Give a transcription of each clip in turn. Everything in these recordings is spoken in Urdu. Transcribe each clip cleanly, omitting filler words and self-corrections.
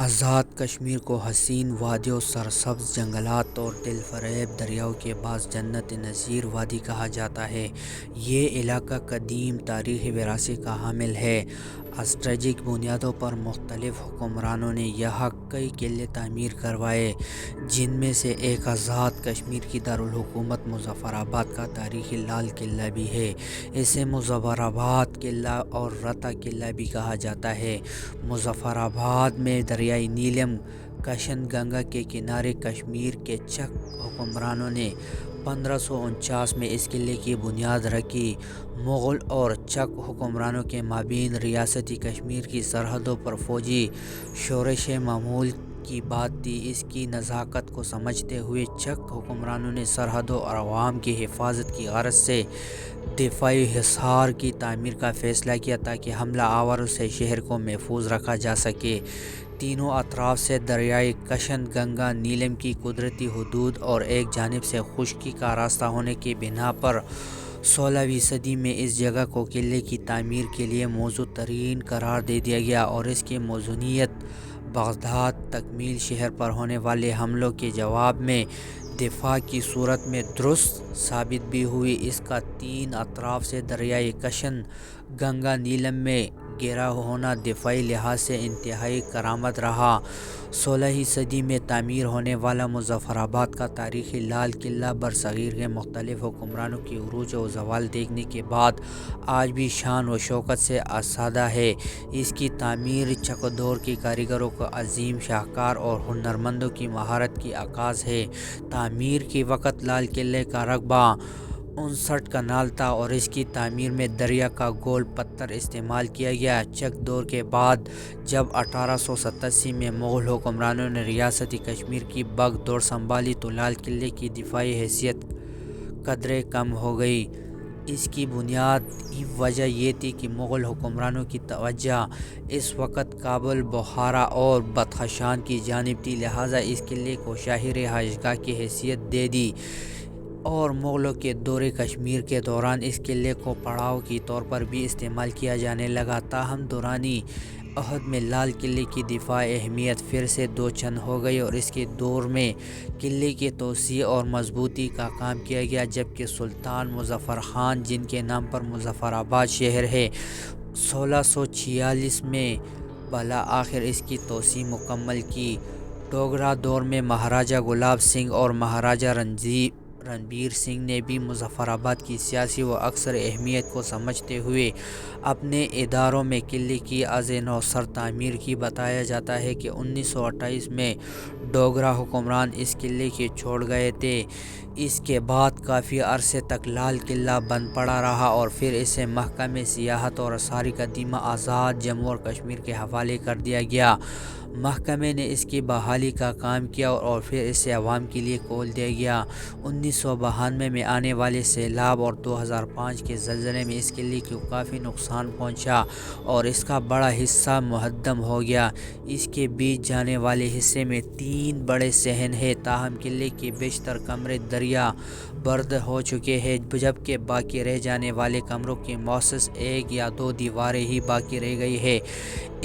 آزاد کشمیر کو حسین وادیوں، سرسبز جنگلات اور دل فریب دریاؤں کے باعث جنت نظیر وادی کہا جاتا ہے۔ یہ علاقہ قدیم تاریخی وراثت کا حامل ہے۔ اسٹریٹجک بنیادوں پر مختلف حکمرانوں نے یہاں کئی قلعے تعمیر کروائے، جن میں سے ایک آزاد کشمیر کی دارالحکومت مظفر آباد کا تاریخی لال قلعہ بھی ہے۔ اسے مظفر آباد قلعہ اور رتا قلعہ بھی کہا جاتا ہے۔ مظفر آباد میں دریائے نیلم کشن گنگا کے کنارے کشمیر کے چک حکمرانوں نے 1549 میں اس قلعے کی بنیاد رکھی۔ مغل اور چک حکمرانوں کے مابین ریاستی کشمیر کی سرحدوں پر فوجی شورش معمول کی بات تھی۔ اس کی نزاکت کو سمجھتے ہوئے چک حکمرانوں نے سرحدوں اور عوام کی حفاظت کی غرض سے دفاعی حصار کی تعمیر کا فیصلہ کیا تاکہ حملہ آوروں سے شہر کو محفوظ رکھا جا سکے۔ تینوں اطراف سے دریائے کشن گنگا نیلم کی قدرتی حدود اور ایک جانب سے خشکی کا راستہ ہونے کی بنا پر 16ویں صدی میں اس جگہ کو قلعے کی تعمیر کے لیے موزوں ترین قرار دے دیا گیا، اور اس کی موزونیت بغداد تکمیل شہر پر ہونے والے حملوں کے جواب میں دفاع کی صورت میں درست ثابت بھی ہوئی۔ اس کا تین اطراف سے دریائے کشن گنگا نیلم میں گھرا ہونا دفاعی لحاظ سے انتہائی کارآمد رہا۔ 16ویں صدی میں تعمیر ہونے والا مظفر آباد کا تاریخی لال قلعہ برصغیر کے مختلف حکمرانوں کی عروج و زوال دیکھنے کے بعد آج بھی شان و شوکت سے آسودہ ہے۔ اس کی تعمیر چکدور کے کاریگروں کو عظیم شاہکار اور ہنرمندوں کی مہارت کی عکاس ہے۔ تعمیر کے وقت لال قلعے کا رقبہ 59 کنال تھا اور اس کی تعمیر میں دریا کا گول پتھر استعمال کیا گیا۔ چک دور کے بعد جب 1887 میں مغل حکمرانوں نے ریاستی کشمیر کی بگھ دوڑ سنبھالی تو لال قلعے کی دفاعی حیثیت قدرے کم ہو گئی۔ اس کی بنیادی وجہ یہ تھی کہ مغل حکمرانوں کی توجہ اس وقت کابل، بخارا اور بدخشان کی جانب تھی، لہٰذا اس قلعے کو شاہی رہائش گاہ کی حیثیت دے دی اور مغلوں کے دور کشمیر کے دوران اس قلعے کو پڑاؤ کے طور پر بھی استعمال کیا جانے لگا۔ تاہم دوران عہد میں لال قلعے کی دفاعی اہمیت پھر سے دو چند ہو گئی اور اس کے دور میں قلعے کی توسیع اور مضبوطی کا کام کیا گیا، جبکہ سلطان مظفر خان، جن کے نام پر مظفر آباد شہر ہے، 1646 میں بالآخر اس کی توسیع مکمل کی۔ ڈوگرا دور میں مہاراجہ گلاب سنگھ اور مہاراجہ رنبیر سنگھ نے بھی مظفر آباد کی سیاسی و اقتصادی اہمیت کو سمجھتے ہوئے اپنے اداروں میں قلعے کی از نو سر تعمیر کی۔ بتایا جاتا ہے کہ 1928 میں ڈوگرا حکمران اس قلعے کو چھوڑ گئے تھے۔ اس کے بعد کافی عرصے تک لال قلعہ بند پڑا رہا اور پھر اسے محکمہ سیاحت اور آثار قدیمہ آزاد جموں اور کشمیر کے حوالے کر دیا گیا۔ محکمے نے اس کی بحالی کا کام کیا اور پھر اسے عوام کے لیے کھول دیا گیا۔ 1992 میں آنے والے سیلاب اور 2005 کے زلزلے میں اس قلعے کو کافی نقصان پہنچا اور اس کا بڑا حصہ منہدم ہو گیا۔ اس کے بیچ جانے والے حصے میں 3 بڑے صحن ہیں، تاہم قلعے کے بیشتر کمرے دریا برد ہو چکے ہیں، جبکہ باقی رہ جانے والے کمروں کی محض 1 یا 2 دیواریں ہی باقی رہ گئی ہیں۔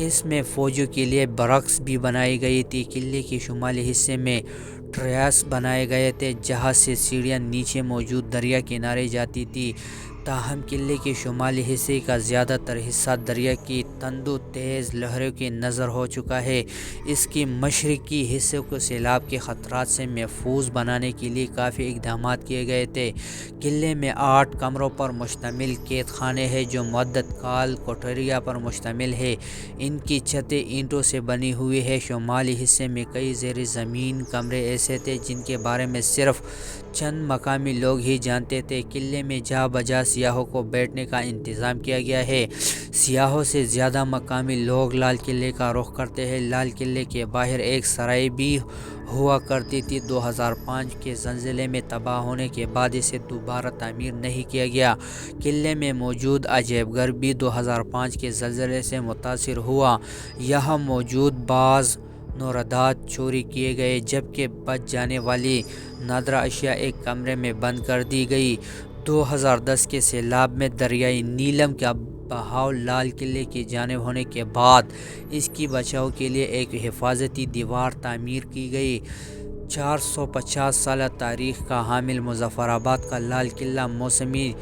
اس میں فوجیوں کے لیے برکس بھی بنائی گئی تھی۔ قلعے کے شمالی حصے میں ٹریس بنائے گئے تھے جہاں سے سیڑھیاں نیچے موجود دریا کنارے جاتی تھیں، تاہم قلعے کے شمالی حصے کا زیادہ تر حصہ دریا کی تندو تیز لہروں کے نظر ہو چکا ہے۔ اس کے مشرقی حصے کو سیلاب کے خطرات سے محفوظ بنانے کے لیے کافی اقدامات کیے گئے تھے۔ قلعے میں 8 کمروں پر مشتمل قید خانے ہیں جو مدت کال کوٹھریاں پر مشتمل ہیں۔ ان کی چھتیں اینٹوں سے بنی ہوئی ہیں۔ شمالی حصے میں کئی زیر زمین کمرے ایسے تھے جن کے بارے میں صرف چند مقامی لوگ ہی جانتے تھے۔ قلعے میں جا بجا سیاحوں کو بیٹھنے کا انتظام کیا گیا ہے۔ سیاحوں سے زیادہ مقامی لوگ لال قلعے کا رخ کرتے ہیں۔ لال قلعے کے باہر ایک سرائے بھی ہوا کرتی تھی۔ 2005 کے زلزلے میں تباہ ہونے کے بعد اسے دوبارہ تعمیر نہیں کیا گیا۔ قلعے میں موجود عجائب گھر بھی 2005 کے زلزلے سے متاثر ہوا۔ یہاں موجود بعض نوردات چوری کیے گئے، جبکہ بچ جانے والی نادرہ اشیاء ایک کمرے میں بند کر دی گئی۔ 2010 کے سیلاب میں دریائے نیلم کا بہاؤ لال قلعے کی جانب ہونے کے بعد اس کی بچاؤ کے لیے ایک حفاظتی دیوار تعمیر کی گئی۔ 450 سالہ تاریخ کا حامل مظفر آباد کا لال قلعہ موسمی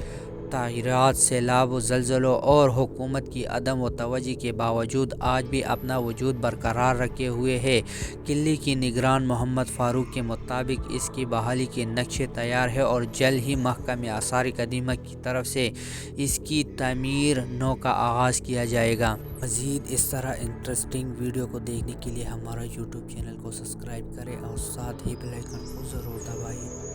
تغیرات، سیلاب و زلزلوں اور حکومت کی عدم توجہ کے باوجود آج بھی اپنا وجود برقرار رکھے ہوئے ہے۔ قلعے کی نگران محمد فاروق کے مطابق اس کی بحالی کے نقشے تیار ہے اور جلد ہی محکمہ آثار قدیمہ کی طرف سے اس کی تعمیر نو کا آغاز کیا جائے گا۔ مزید اس طرح انٹرسٹنگ ویڈیو کو دیکھنے کے لیے ہمارا یوٹیوب چینل کو سبسکرائب کریں اور ساتھ ہی بیل آئیکن کو ضرور دبائیں۔